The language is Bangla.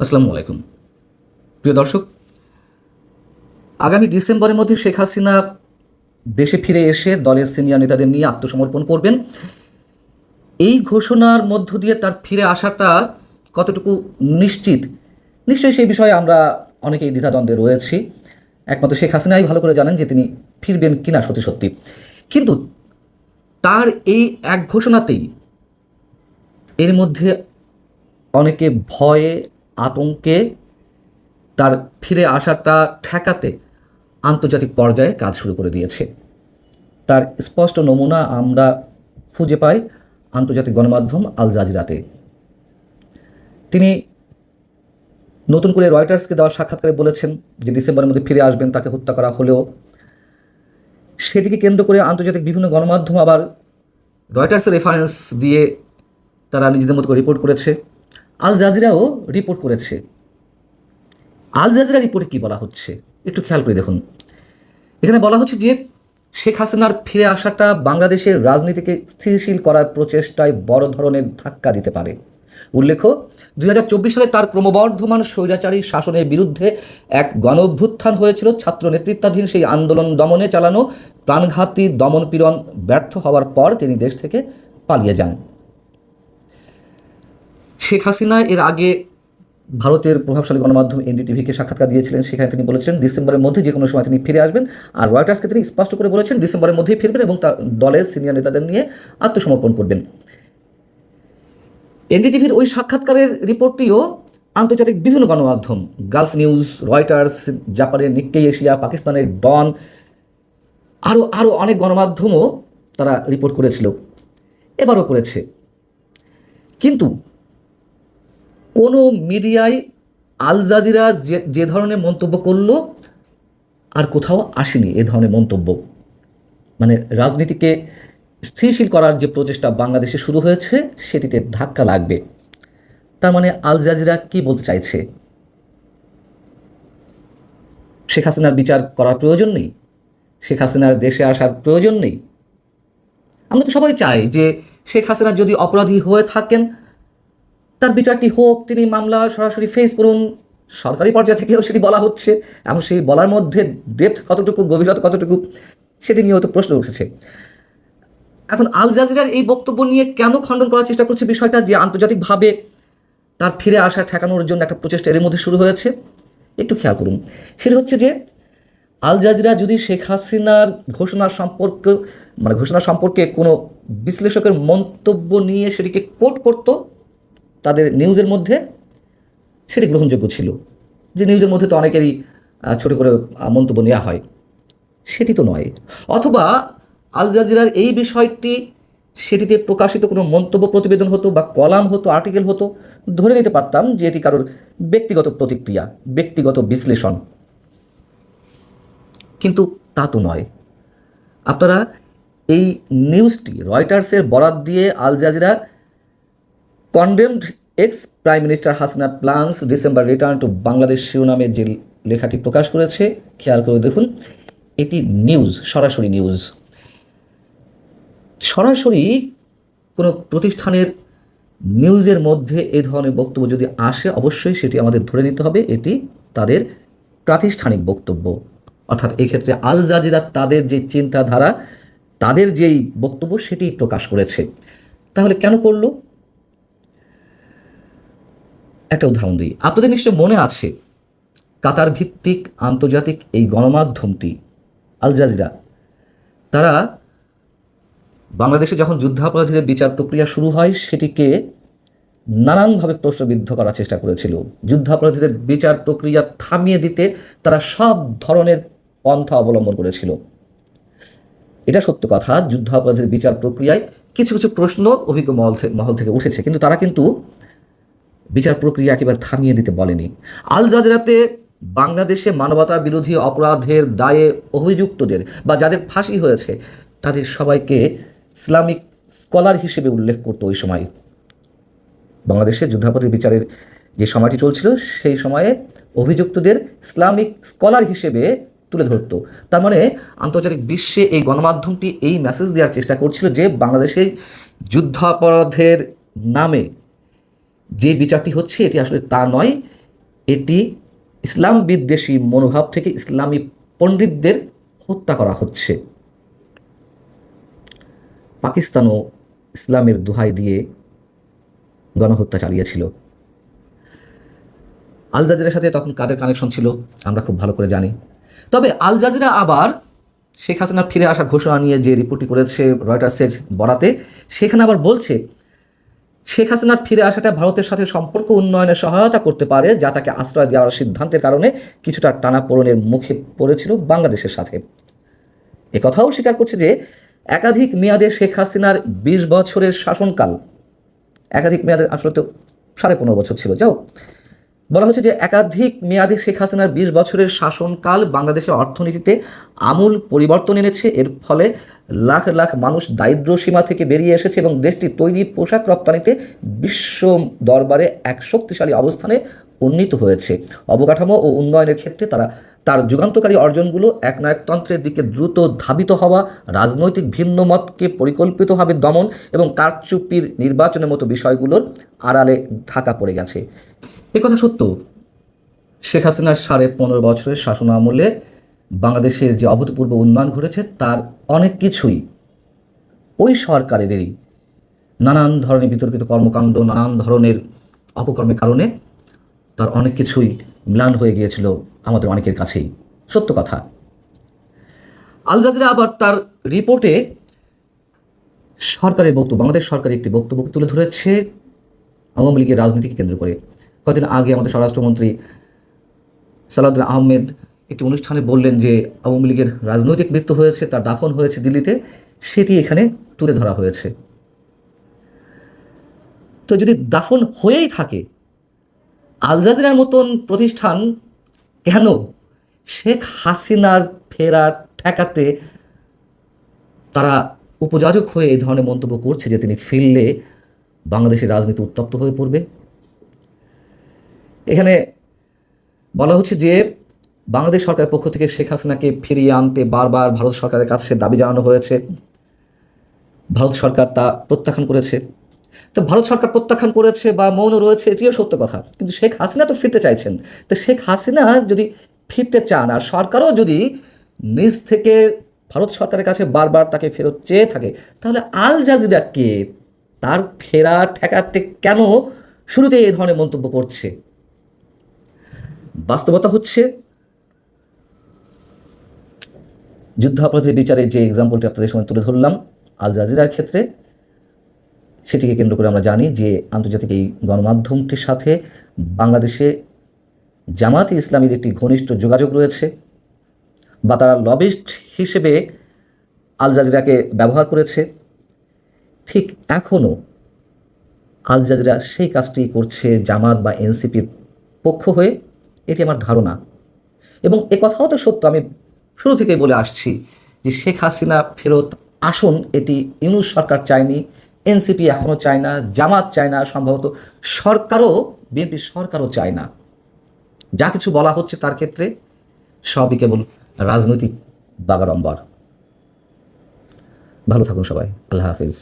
আসসালামু আলাইকুম প্রিয় দর্শক। আগামী ডিসেম্বরের মধ্যে শেখ হাসিনা দেশে ফিরে এসে দলের সিনিয়র নেতাদের নিয়ে আত্মসমর্পণ করবেন। এই ঘোষণার মধ্য দিয়ে তার ফিরে আসাটা কতটুকু নিশ্চিত, নিশ্চয়ই সেই বিষয়ে আমরা অনেকেই দ্বিধাদ্বন্দ্বে রয়েছি। একমাত্র শেখ হাসিনাই ভালো করে জানেন যে তিনি ফিরবেন কিনা সত্যি সত্যি। কিন্তু তার এই এক ঘোষণাতেই এর মধ্যে অনেকে ভয়ে, আতঙ্কে তার ফিরে আসাটা ঠেকাতে আন্তর্জাতিক পর্যায়ে কাজ শুরু করে দিয়েছে। তার স্পষ্ট নমুনা আমরা খুঁজে পাই আন্তর্জাতিক গণমাধ্যম আল জাজিরাতে। তিনি নতুন করে রয়টার্সকে দেওয়া সাক্ষাৎকারে বলেছেন যে ডিসেম্বরের মধ্যে ফিরে আসবেন, তাকে হত্যা করা হলেও। সেটিকে কেন্দ্র করে আন্তর্জাতিক বিভিন্ন গণমাধ্যম আবার রয়টার্সের রেফারেন্স দিয়ে তারা নিজেদের মতো করে রিপোর্ট করেছে। আল জাজিরাও রিপোর্ট করেছে। আল জাজিরা রিপোর্টে কী বলা হচ্ছে একটু খেয়াল করে দেখুন। এখানে বলা হচ্ছে যে শেখ হাসিনার ফিরে আসাটা বাংলাদেশের রাজনীতিকে স্থিতিশীল করার প্রচেষ্টায় বড় ধরনের ধাক্কা দিতে পারে। উল্লেখ্য, 2024 সালে তার ক্রমবর্ধমান স্বৈরাচারী শাসনের বিরুদ্ধে এক গণঅভ্যুত্থান হয়েছিল। ছাত্র নেতৃত্বাধীন সেই আন্দোলন দমনে চালানো প্রাণঘাতী দমনপীড়ন ব্যর্থ হওয়ার পর তিনি দেশ থেকে পালিয়ে যান। শেখ হাসিনা এর আগে ভারতের প্রভাবশালী গণমাধ্যম এনডিটিভিকে সাক্ষাৎকার দিয়েছিলেন। সেখানে তিনি বলেছেন ডিসেম্বরের মধ্যে যে কোনো সময় তিনি ফিরে আসবেন। আর রয়টার্সকে তিনি স্পষ্ট করে বলেছেন ডিসেম্বরের মধ্যেই ফিরবেন এবং তার দলের সিনিয়র নেতাদের নিয়ে আত্মসমর্পণ করবেন। এনডিটিভির ওই সাক্ষাৎকারের রিপোর্টটিও আন্তর্জাতিক বিভিন্ন গণমাধ্যম, গালফ নিউজ, রয়টার্স, জাপানের নিক্কেই এশিয়া, পাকিস্তানের ডন, আরও অনেক গণমাধ্যমও তারা রিপোর্ট করেছিল, এবারও করেছে। কিন্তু কোনো মিডিয়ায় আল জাজিরা যে ধরনের মন্তব্য করলো আর কোথাও আসেনি এ ধরনের মন্তব্য। মানে রাজনীতিকে স্থিতিশীল করার যে প্রচেষ্টা বাংলাদেশে শুরু হয়েছে সেটিতে ধাক্কা লাগবে। তার মানে আল জাজিরা কি বলতে চাইছে? শেখ হাসিনার বিচার করার প্রয়োজন নেই, শেখ হাসিনার দেশে আসার প্রয়োজন নেই। আমরা তো সবাই চাই যে শেখ হাসিনা যদি অপরাধী হয়ে থাকেন তার বিচারটি হোক, তিনি মামলা সরাসরি ফেস করুন। সরকারি পর্যায় থেকেও সেটি বলা হচ্ছে, এবং সেই বলার মধ্যে ডেপথ কতটুকু, গভীরতা কতটুকু, সেটি নিয়েও তো প্রশ্ন উঠেছে। এখন আল জাজিরার এই বক্তব্য নিয়ে কেন খণ্ডন করার চেষ্টা করছে বিষয়টা, যে আন্তর্জাতিকভাবে তার ফিরে আসা ঠেকানোর জন্য একটা প্রচেষ্টা এর মধ্যে শুরু হয়েছে, একটু খেয়াল করুন। সেটা হচ্ছে যে আল জাজিরা যদি শেখ হাসিনার ঘোষণা সম্পর্কে কোনো বিশ্লেষকের মন্তব্য নিয়ে সেটিকে কোট করত তাদের নিউজের মধ্যে, সেটি গ্রহণযোগ্য ছিল। যে নিউজের মধ্যে তো অনেকেরই ছোটো করে মন্তব্য নেওয়া হয়, সেটি তো নয়। অথবা আল জাজিরার এই বিষয়টি, সেটিতে প্রকাশিত কোনো মন্তব্য, প্রতিবেদন হতো বা কলাম হতো, আর্টিকেল হতো, ধরে নিতে পারতাম যে এটি কারোর ব্যক্তিগত প্রতিক্রিয়া, ব্যক্তিগত বিশ্লেষণ। কিন্তু তা তো নয়। আপনারা এই নিউজটি রয়টার্সের বরাত দিয়ে Al Jazeera condemned ex prime minister হাসিনার plans December return to Bangladesh শিরোনামে যে লেখাটি প্রকাশ করেছে, খেয়াল করে দেখুন। এটি নিউজ, সরাসরি নিউজ। সরাসরি কোনো প্রতিষ্ঠানের নিউজের মধ্যে এই ধরনের বক্তব্য যদি আসে, অবশ্যই সেটি আমাদের ধরে নিতে হবে এটি তাদের প্রাতিষ্ঠানিক বক্তব্য। অর্থাৎ এক্ষেত্রে আল জাজিরা তাদের যে চিন্তাধারা, তাদের যেই বক্তব্য সেটি প্রকাশ করেছে। তাহলে কেন করলো? একটা উদাহরণ দিই। আপনাদের নিশ্চয় মনে আছে কাতার ভিত্তিক আন্তর্জাতিক এই গণমাধ্যমটি আল জাজিরা, তারা বাংলাদেশে যখন যুদ্ধাপরাধীদের বিচার প্রক্রিয়া শুরু হয় সেটিকে নানানভাবে প্রশ্নবিদ্ধ করার চেষ্টা করেছিল। যুদ্ধাপরাধীদের বিচার প্রক্রিয়া থামিয়ে দিতে তারা সব ধরনের পন্থা অবলম্বন করেছিল। এটা সত্য কথা, যুদ্ধাপরাধীদের বিচার প্রক্রিয়ায় কিছু কিছু প্রশ্ন অভিজ্ঞ মহল থেকে উঠেছে, কিন্তু তারা কিন্তু বিচার প্রক্রিয়া একেবারে থামিয়ে দিতে বলেনি। আল জাজিরাতে বাংলাদেশে মানবতা বিরোধী অপরাধের দায়ে অভিযুক্তদের বা যাদের ফাঁসি হয়েছে তাদের সবাইকে ইসলামিক স্কলার হিসেবে উল্লেখ করতো। ওই সময় বাংলাদেশে যুদ্ধাপরাধীর বিচারের যে সময়টি চলছিল সেই সময়ে অভিযুক্তদের ইসলামিক স্কলার হিসেবে তুলে ধরতো। তার মানে আন্তর্জাতিক বিশ্বে এই গণমাধ্যমটি এই মেসেজ দেওয়ার চেষ্টা করছিল যে বাংলাদেশে যুদ্ধাপরাধের নামে যে বিচারটি হচ্ছে এটি আসলে তা নয়, এটি ইসলাম বিদ্বেষী মনোভাব থেকে ইসলামী পণ্ডিতদের হত্যা করা হচ্ছে। পাকিস্তানও ইসলামের দোহাই দিয়ে গণহত্যা চালিয়েছিল। আল জাজিরার সাথে তখন কাদের কানেকশন ছিল আমরা খুব ভালো করে জানি। তবে আল জাজিরা আবার শেখ হাসিনা ফিরে আসার ঘোষণা নিয়ে যে রিপোর্টটি করেছে রয়টার্সের বরাতে, সেখানে আবার বলছে শেখ হাসিনার ফিরে আসাটা ভারতের সাথে সম্পর্ক উন্নয়নে সহায়তা করতে পারে, যা তাকে আশ্রয় দেওয়ার সিদ্ধান্তের কারণে কিছুটা টানাপোড়েনের মুখে পড়েছিল বাংলাদেশের সাথে। একথাও স্বীকার করছে যে একাধিক মেয়াদে শেখ হাসিনার 20 বছরের শাসনকাল, একাধিক মেয়াদে আসলে তো 15.5 বছর ছিল, যাও বলা হচ্ছে যে একাধিক মেয়াদে শেখ হাসিনার 20 বছরের শাসনকাল বাংলাদেশের অর্থনীতিতে আমূল পরিবর্তন এনেছে। এর ফলে লাখ লাখ মানুষ দারিদ্র্য সীমা থেকে বেরিয়ে এসেছে এবং দেশটি তৈরি পোশাক রপ্তানিতে বিশ্ব দরবারে এক শক্তিশালী অবস্থানে উন্নীত হয়েছে। অবকাঠামো ও উন্নয়নের ক্ষেত্রে তার যুগান্তকারী অর্জনগুলো একনায়কতন্ত্রের দিকে দ্রুত ধাবিত হওয়া, রাজনৈতিক ভিন্ন মতকে পরিকল্পিতভাবে দমন এবং কারচুপির নির্বাচনের মতো বিষয়গুলোর আড়ালে ঢাকা পড়ে গেছে। কথা সত্য, শেখ হাসিনার 15.5 বছরের শাসন আমলে বাংলাদেশের যে অভূতপূর্ব উন্নয়ন ঘটেছে তার অনেক কিছুই ওই সরকারেরই নানান ধরনের বিতর্কিত কর্মকাণ্ড, নানান ধরনের অপকর্মের কারণে তার অনেক কিছুই ম্লান হয়ে গিয়েছিল আমাদের অনেকের কাছেই, সত্য কথা। আল জাজিরা আবার তার রিপোর্টে সরকারের বক্তব্য, বাংলাদেশ সরকারের একটি বক্তব্য তুলে ধরেছে আওয়ামী লীগের রাজনীতিকে কেন্দ্র করে। কয়েকদিন আগে আমাদের স্বরাষ্ট্রমন্ত্রী সালাউদ্দিন আহমেদ একটি অনুষ্ঠানে বললেন যে আওয়ামী লীগের রাজনৈতিক মৃত্যু হয়েছে, তার দাফন হয়েছে দিল্লিতে, সেটি এখানে তুলে ধরা হয়েছে। তো যদি দাফন হয়েই থাকে, আল জাজিরার মতন প্রতিষ্ঠান কেন শেখ হাসিনার ফেরা ঠেকাতে তারা উপযাজক হয়ে এই ধরনের মন্তব্য করছে যে তিনি ফিরলে বাংলাদেশের রাজনীতি উত্তপ্ত হয়ে পড়বে? এখানে বলা হচ্ছে যে বাংলাদেশ সরকারের পক্ষ থেকে শেখ হাসিনাকে ফিরিয়ে আনতে বারবার ভারত সরকারের কাছে দাবি জানানো হয়েছে, ভারত সরকার তা প্রত্যাখ্যান করেছে। তো ভারত সরকার প্রত্যাখ্যান করেছে বা মৌন রয়েছে, এটিও সত্য কথা, কিন্তু শেখ হাসিনা তো ফিরতে চাইছেন। তো শেখ হাসিনা যদি ফিরতে চান আর সরকারও যদি নিজ থেকে ভারত সরকারের কাছে বারবার তাকে ফেরত চেয়ে থাকে, তাহলে আল জাজিরাকে তার ফেরা ঠেকাতে কেন শুরুতে এই ধরনের মন্তব্য করছে? বাস্তবতা হচ্ছে যুদ্ধাপরাধের বিচারের যে এক্সাম্পলটি আপনাদের সামনে তুলে ধরলাম আল জাজিরার ক্ষেত্রে, সেটিকে কেন্দ্র করে আমরা জানি যে আন্তর্জাতিক এই গণমাধ্যমটির সাথে বাংলাদেশে জামায়াতে ইসলামীর একটি ঘনিষ্ঠ যোগাযোগ রয়েছে, বা তারা লবিস্ট হিসেবে আল জাজিরাকে ব্যবহার করেছে। ঠিক এখনও আল জাজিরা সেই কাজটি করছে জামাত বা এনসিপির পক্ষ হয়ে, এটি আমার ধারণা। এবং এ কথাও তো সত্য, আমি শুরু থেকেই বলে আসছি যে শেখ হাসিনা ফেরত আসুন এটি ইউনূস সরকার চায়নি, এনসিপি এখনও চায় না, জামাত চায় না, সম্ভবত সরকারও, বিএনপি সরকারও চায় না। যা কিছু বলা হচ্ছে তার ক্ষেত্রে সবই কেবল রাজনৈতিক বাগাড়ম্বর। ভালো থাকুন সবাই, আল্লাহ হাফেজ।